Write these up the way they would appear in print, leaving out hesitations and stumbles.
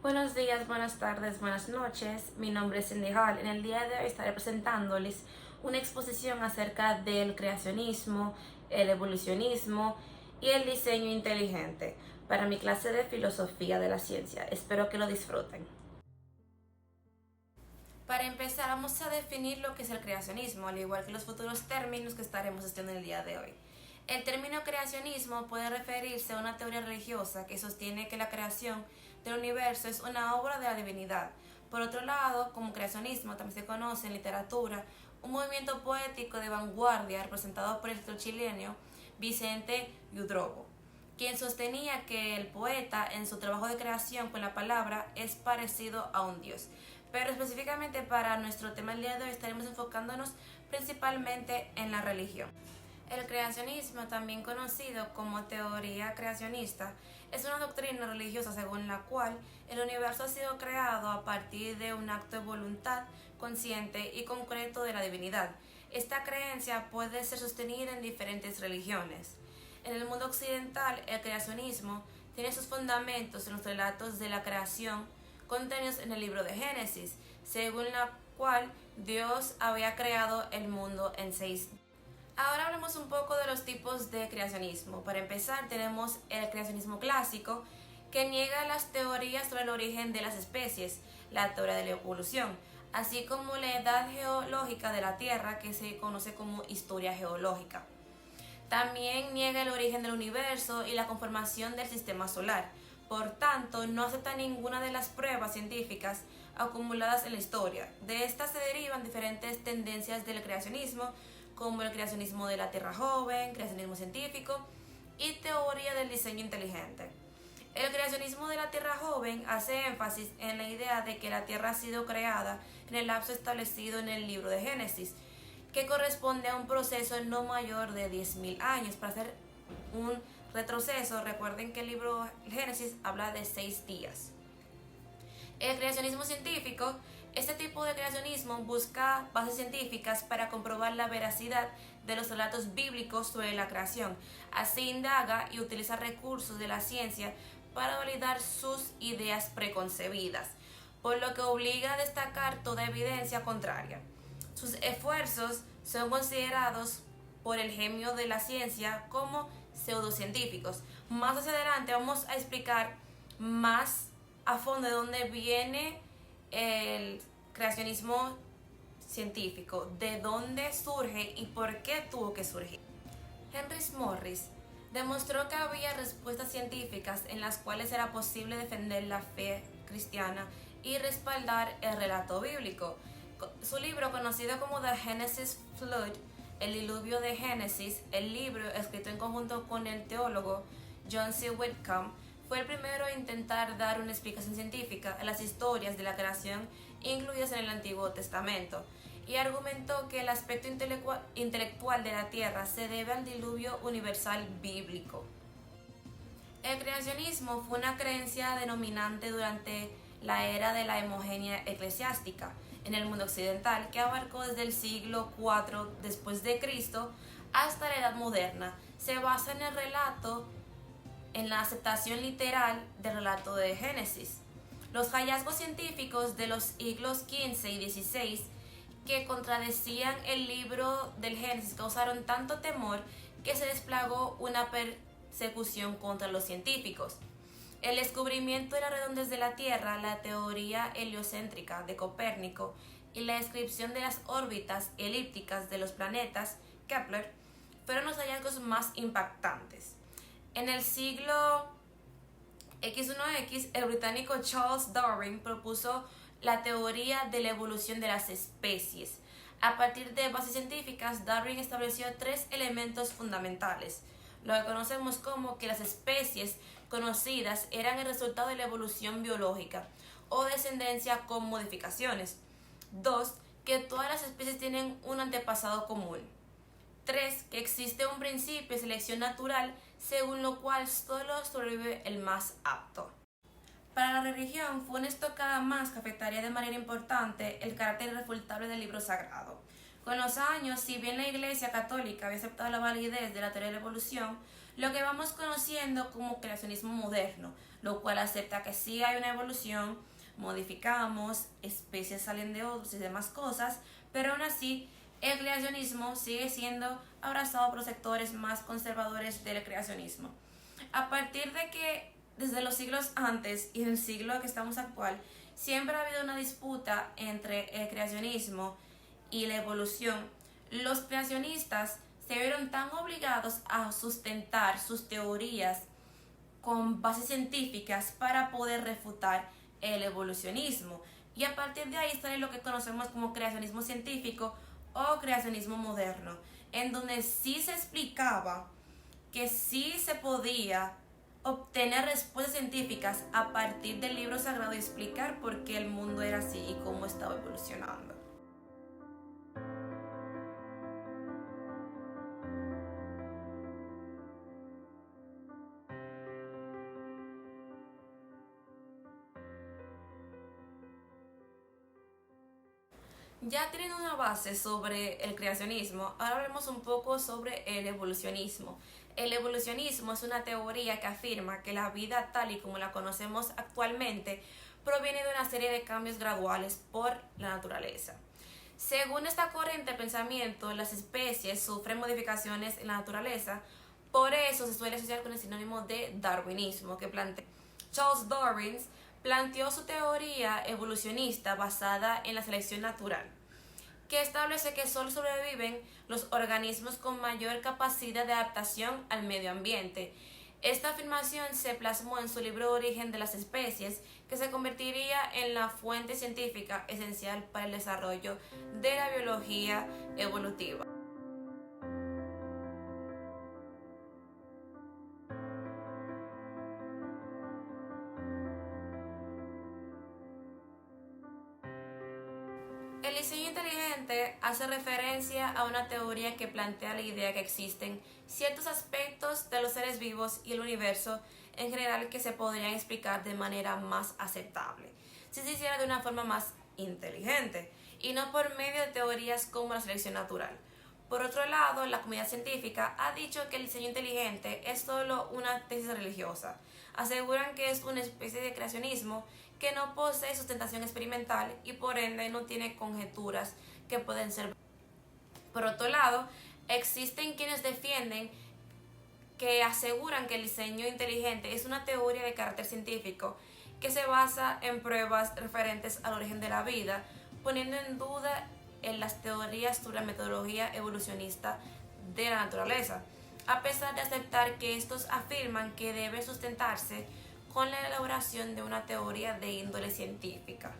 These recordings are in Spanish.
Buenos días, buenas tardes, buenas noches. Mi nombre es Cindy Hall. En el día de hoy estaré presentándoles una exposición acerca del creacionismo, el evolucionismo y el diseño inteligente para mi clase de filosofía de la ciencia. Espero que lo disfruten. Para empezar, vamos a definir lo que es el creacionismo, al igual que los futuros términos que estaremos estudiando en el día de hoy. El término creacionismo puede referirse a una teoría religiosa que sostiene que la creación del universo es una obra de la divinidad. Por otro lado, como creacionismo también se conoce en literatura un movimiento poético de vanguardia representado por el escritor chileno Vicente Huidobro, quien sostenía que el poeta en su trabajo de creación con la palabra es parecido a un dios. Pero específicamente para nuestro tema del día de hoy estaremos enfocándonos principalmente en la religión. El creacionismo, también conocido como teoría creacionista, es una doctrina religiosa según la cual el universo ha sido creado a partir de un acto de voluntad consciente y concreto de la divinidad. Esta creencia puede ser sostenida en diferentes religiones. En el mundo occidental, el creacionismo tiene sus fundamentos en los relatos de la creación contenidos en el libro de Génesis, según la cual Dios había creado el mundo en 6 días. Ahora hablemos un poco de los tipos de creacionismo. Para empezar, tenemos el creacionismo clásico, que niega las teorías sobre el origen de las especies, la teoría de la evolución, así como la edad geológica de la Tierra, que se conoce como historia geológica. También niega el origen del universo y la conformación del sistema solar. Por tanto, no acepta ninguna de las pruebas científicas acumuladas en la historia. De estas se derivan diferentes tendencias del creacionismo, como el creacionismo de la Tierra joven, creacionismo científico y teoría del diseño inteligente. El creacionismo de la Tierra joven hace énfasis en la idea de que la Tierra ha sido creada en el lapso establecido en el libro de Génesis, que corresponde a un proceso no mayor de 10.000 años. Para hacer un retroceso, recuerden que el libro Génesis habla de 6 días. El creacionismo científico, este tipo de creacionismo busca bases científicas para comprobar la veracidad de los relatos bíblicos sobre la creación. Así indaga y utiliza recursos de la ciencia para validar sus ideas preconcebidas, por lo que obliga a destacar toda evidencia contraria. Sus esfuerzos son considerados por el gremio de la ciencia como pseudocientíficos. Más hacia adelante vamos a explicar más a fondo de dónde viene el creacionismo científico, de dónde surge y por qué tuvo que surgir. Henry Morris demostró que había respuestas científicas en las cuales era posible defender la fe cristiana y respaldar el relato bíblico. Su libro, conocido como The Genesis Flood, el diluvio de Génesis, el libro escrito en conjunto con el teólogo John C. Whitcomb, fue el primero a intentar dar una explicación científica a las historias de la creación incluidas en el Antiguo Testamento, y argumentó que el aspecto intelectual de la Tierra se debe al diluvio universal bíblico. El creacionismo fue una creencia dominante durante la era de la hegemonía eclesiástica en el mundo occidental, que abarcó desde el siglo IV después de Cristo hasta la Edad Moderna. Se basa en el relato, en la aceptación literal del relato de Génesis. Los hallazgos científicos de los siglos XV y XVI que contradecían el libro del Génesis causaron tanto temor que se desplegó una persecución contra los científicos. El descubrimiento de la redondez de la Tierra, la teoría heliocéntrica de Copérnico y la descripción de las órbitas elípticas de los planetas, Kepler, fueron los hallazgos más impactantes. En el siglo X1X, el británico Charles Darwin propuso la teoría de la evolución de las especies. A partir de bases científicas, Darwin estableció 3 elementos fundamentales, lo que conocemos como que las especies conocidas eran el resultado de la evolución biológica o descendencia con modificaciones. 2. Que todas las especies tienen un antepasado común. 3. Que existe un principio de selección natural según lo cual solo sobrevive el más apto. Para la religión fue una estocada más que afectaría de manera importante el carácter irrefutable del libro sagrado. Con los años, si bien la Iglesia Católica había aceptado la validez de la teoría de la evolución, lo que vamos conociendo como creacionismo moderno, lo cual acepta que sí hay una evolución, modificamos, especies salen de otros y demás cosas, pero aún así el creacionismo sigue siendo abrazado por los sectores más conservadores del creacionismo. A partir de que desde los siglos antes y en el siglo que estamos actual, siempre ha habido una disputa entre el creacionismo y la evolución. Los creacionistas se vieron tan obligados a sustentar sus teorías con bases científicas para poder refutar el evolucionismo. Y a partir de ahí sale lo que conocemos como creacionismo científico o creacionismo moderno, en donde sí se explicaba que sí se podía obtener respuestas científicas a partir del libro sagrado y explicar por qué el mundo era así y cómo estaba evolucionando. Ya teniendo una base sobre el creacionismo, ahora hablemos un poco sobre el evolucionismo. El evolucionismo es una teoría que afirma que la vida tal y como la conocemos actualmente proviene de una serie de cambios graduales por la naturaleza. Según esta corriente de pensamiento, las especies sufren modificaciones en la naturaleza, por eso se suele asociar con el sinónimo de darwinismo que plantea Charles Darwin. Planteó su teoría evolucionista basada en la selección natural, que establece que solo sobreviven los organismos con mayor capacidad de adaptación al medio ambiente. Esta afirmación se plasmó en su libro Origen de las especies, que se convertiría en la fuente científica esencial para el desarrollo de la biología evolutiva. El diseño inteligente hace referencia a una teoría que plantea la idea que existen ciertos aspectos de los seres vivos y el universo en general que se podrían explicar de manera más aceptable, si se hiciera de una forma más inteligente y no por medio de teorías como la selección natural. Por otro lado, la comunidad científica ha dicho que el diseño inteligente es solo una tesis religiosa. Aseguran que es una especie de creacionismo que no posee sustentación experimental y por ende no tiene conjeturas que pueden ser. Por otro lado, existen quienes defienden que aseguran que el diseño inteligente es una teoría de carácter científico que se basa en pruebas referentes al origen de la vida, poniendo en duda en las teorías sobre la metodología evolucionista de la naturaleza, a pesar de aceptar que estos afirman que debe sustentarse con la elaboración de una teoría de índole científica.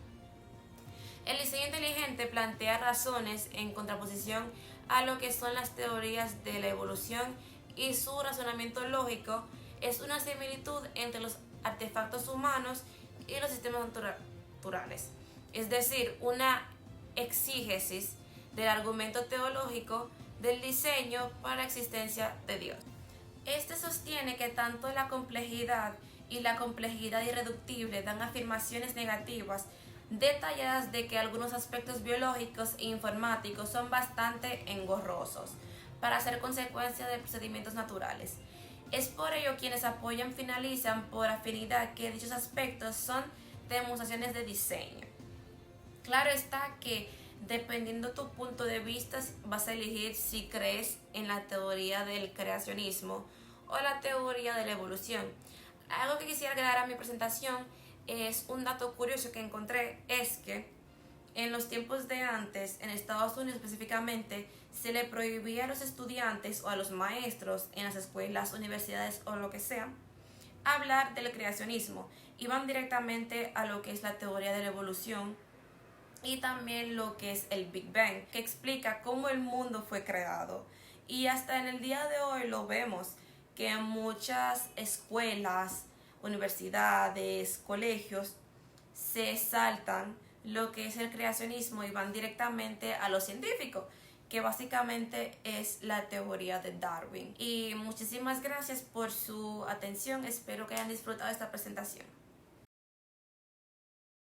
El diseño inteligente plantea razones en contraposición a lo que son las teorías de la evolución y su razonamiento lógico es una similitud entre los artefactos humanos y los sistemas naturales, es decir, una exígesis del argumento teológico del diseño para la existencia de Dios. Este sostiene que tanto la complejidad y la complejidad irreductible dan afirmaciones negativas detalladas de que algunos aspectos biológicos e informáticos son bastante engorrosos para ser consecuencia de procedimientos naturales. Es por ello quienes apoyan finalizan por afinidad que dichos aspectos son demostraciones de diseño. Claro está que dependiendo tu punto de vista vas a elegir si crees en la teoría del creacionismo o la teoría de la evolución. Algo que quisiera agregar a mi presentación es un dato curioso que encontré, es que en los tiempos de antes, en Estados Unidos específicamente, se le prohibía a los estudiantes o a los maestros en las escuelas, universidades o lo que sea, hablar del creacionismo. Iban directamente a lo que es la teoría de la evolución y también lo que es el Big Bang, que explica cómo el mundo fue creado. Y hasta en el día de hoy lo vemos, que en muchas escuelas, universidades, colegios, se saltan lo que es el creacionismo y van directamente a lo científico, que básicamente es la teoría de Darwin. Y muchísimas gracias por su atención, espero que hayan disfrutado esta presentación.